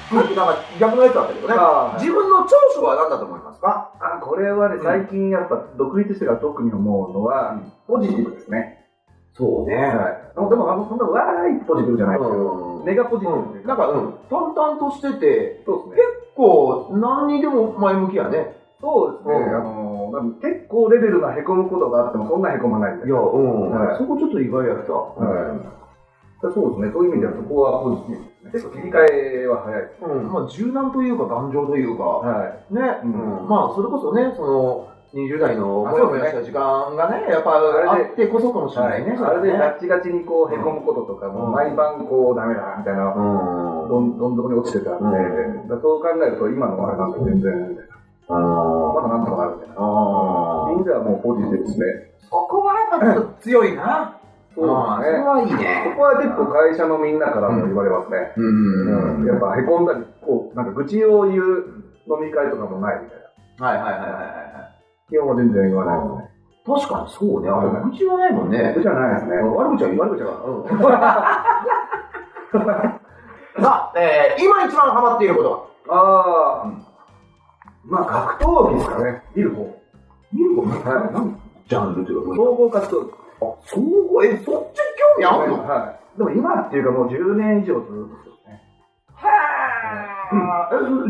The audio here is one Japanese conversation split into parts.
さっきなんか逆のやつあったけどね。自分の長所は何だと思いますか？これはね、最近やっぱ独立してから特に思うのは、ポジティブですね。そうね。でも、そんなわーいポジティブじゃないですけど、ネガポジティブっていうか。なんか、淡々としてて、そうですね。結構、何にでも前向きやね。そうですね。結構レベルが凹むことがあっても、そんな凹まないんで。いや、そこちょっと意外やった。そうですね。そういう意味ではそこはポジティブですね。結構切り替えは早い。まあ柔軟というか頑丈というか、ね。まあそれこそね、その20代のもやもやした時間がね、やっぱあってこそかもしれないね。あれでガチガチにこう凹むこととかも毎晩こうダメだみたいな、どん底に落ちてたんで、そう考えると今のあれなんて全然みたいな。まだなんとかなるみたいな。そういう意味ではもうポジティブですね。そこはやっぱちょっと強いな。そうですね。それはいいね。そこは結構会社のみんなからも言われますね。やっぱ凹んだり、こう、なんか愚痴を言う飲み会とかもないみたいな。基本は全然言わないですね。確かにそうね。愚痴はないもんね。愚痴はないですね。悪口は言う。悪口は。さあ、今一番ハマっていることは？まあ格闘技ですかね。見る方。何ジャンルというか、総合格闘技。そっち興味あるの？でも今っていうかもう10年以上ずっとですね。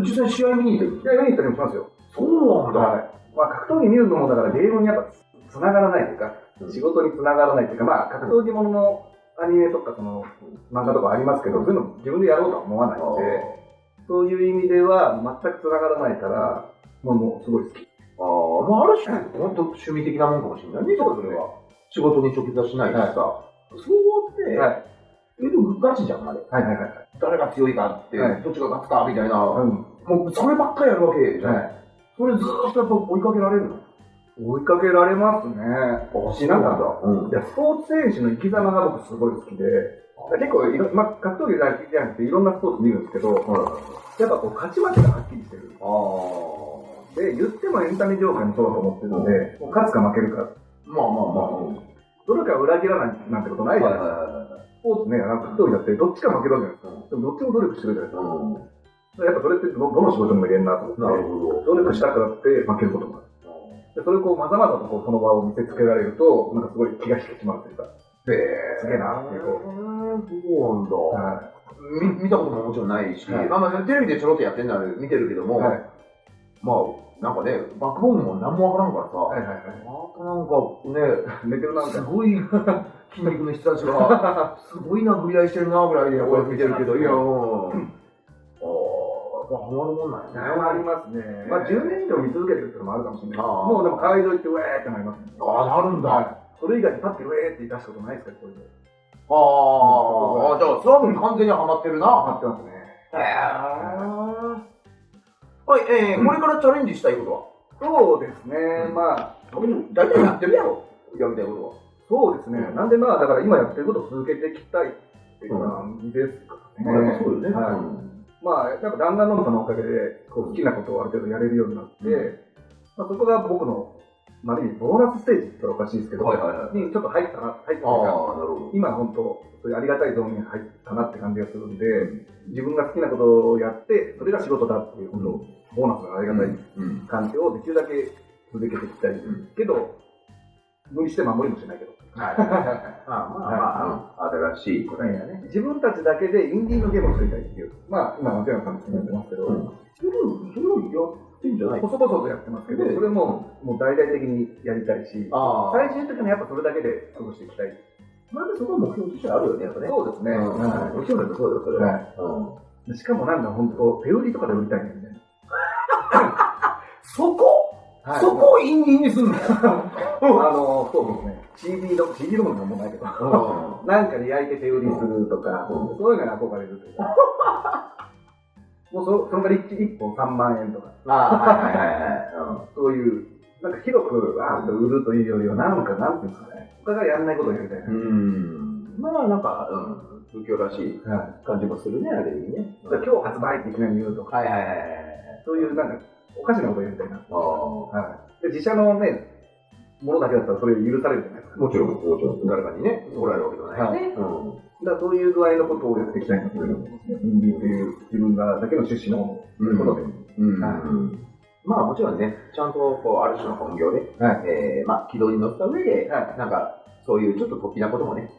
実際試合見に行ってる？試合見に行ったりもしますよ。そうなんだ。まあ格闘技見るのもだからゲームにやっぱ繋がらないというか、仕事に繋がらないというか、まあ格闘技もののアニメとかその漫画とかありますけど、そういうの自分でやろうとは思わないので、そういう意味では全く繋がらないから、もうすごい好き。まあある種、本当趣味的なもんかもしれないね、それは。仕事に直結はしないしさ。そうって、でもガチじゃん、あれ。誰が強いかって、どっちが勝つかみたいな。もうそればっかりやるわけじゃない。それずっとやっぱ追いかけられるの？追いかけられますね。なんかスポーツ選手の生き様が僕すごい好きで、結構格闘技じゃなくていろんなスポーツ見るんですけど、やっぱこう勝ち負けがはっきりしてる。で、言ってもエンタメ業界もそうだと思ってるので、勝つか負けるか。どれか裏切らないなんてことないじゃないですか。スポーツね、格闘技だってどっちか負けるわけじゃないですか。でもどっちも努力してるじゃないですか。やっぱそれってどの仕事にも入れんなと思って、努力したくなって負けることもある。でそれをこうまざまざとこうその場を見せつけられると、なんかすごい気が引き締まるというか、すげえなっていう。そうなんだ。見たことももちろんないし、テレビでちょろっとやってんのは見てるけども、まあ、なんかね、バックボーンも何もわからんからさ、なんかね、寝てるなんかすごい筋肉の人たちが、すごい殴り合いしてるなぐらいで俺見てるけど、いや、ハマるもんなんやね。ありますね。まあ10年以上見続けてるっていうのもあるかもしれない。もうでも会場行ってウェーってなりますね。なるんだ。それ以外にパッてウェーって出したことないですか、これで。じゃあ、それはもう完全にハマってるな。ハマってますね。はい、これからチャレンジしたいことは？そうですね、まあ、大体やってるやろ、やりたいことは。そうですね、なんでまあ、だから今やってることを続けていきたいっていう感じですかね。そうよね。まあ、やっぱ弾丸ノムさんのおかげで、好きなことをある程度やれるようになって、そこが僕の、まあ、ボーナスステージって言ったらおかしいですけど、にちょっと入った今本当、そういうありがたいゾーンに入ったなって感じがするんで、自分が好きなことをやって、それが仕事だっていうことを、ボーナスがありがたい環境をできるだけ続けていきたいけど、無理して守りもしないけど。新しい答えだね。自分たちだけでインディーのゲームを作りたいっていう。まあ、今、松山さんもやってますけど、それをやってんじゃない？細々とやってますけど、それも大々的にやりたいし、最終的にはやっぱそれだけで過ごしていきたい。まだそこは目標としてあるよね、やっぱね。そうですね。もちろんそうよ、それは。しかもなんか本当、手売りとかで売りたいねみたいな。そこをインディーにすんの？そうですね。CD ロムでもないけど、なんかで焼いて手売りするとか、そういうのに憧れるというか。もうそのから1本3万円とか。そういう、なんか広く売るというよりは、なんていうんですかね。他がやらないことをやりたいな。まあなんか、仏教らしい感じもするね、あれにね。今日発売っていきなり言うとか。そういうなんか、おかしなことをやりたいな。で自社のね、ものだけだったらそれ許されるじゃないですか。もちろん、誰かにね、おられるわけではないよね。だからそういう具合のことをやっていきたいなという人間という自分がだけの趣旨のことで。まあもちろんね、ちゃんとこう、ある種の本業で、まあ軌道に乗った上で、なんか、そういうちょっと突飛なこともね、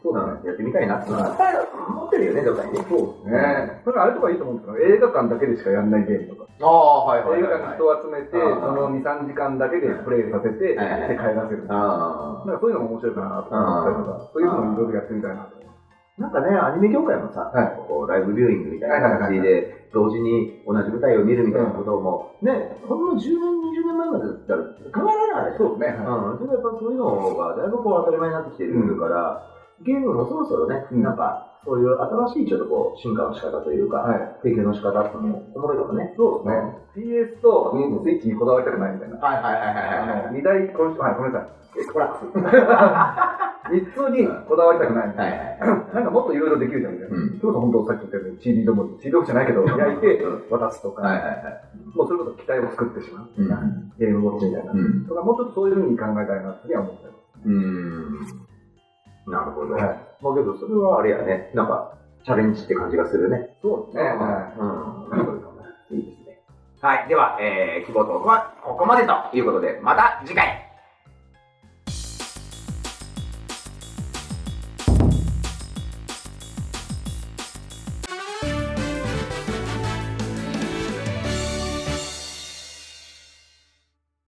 やってみたいなっていうのは、持ってるよね、どっかにね。そうですね。それあれとかいいと思うんですけど、映画館だけでしかやんないゲームとか。映画館に人を集めて、その2、3時間だけでプレイさせて、で帰らせる。なんかそういうのも面白いかなと思ったりとか、そういうのもいろいろやってみたいなと。なんかね、アニメ業界もさ、こうライブビューイングみたいな感じで、同時に同じ舞台を見るみたいなことも、ね、ほんの10年、20年前までだったら考えられないでしょ。そうですね。それやっぱそういうのがだいぶこう当たり前になってきてるから、ゲームもそろそろね、なんか、そういう新しいちょっとこう、進化の仕方というか、提供の仕方っていうのもおもろいかもね。そうですね。PS とスイッチにこだわりたくないみたいな。2台、ごめんなさい。ほら。3つにこだわりたくないみたいな。なんかもっといろいろできるじゃんみたいな。それこそ本当さっき言ったように CD ドム、CD ドムじゃないけど、焼いて渡すとか、もうそれこそ機体を作ってしまう。ゲームウォッチみたいな。とか、もうちょっとそういうふうに考えたいなって思ってます。なるほど。まあけど、それはあれやね、なんか、チャレンジって感じがするね。そうですね。いいですね。はい。では、希望トークはここまでということで、また次回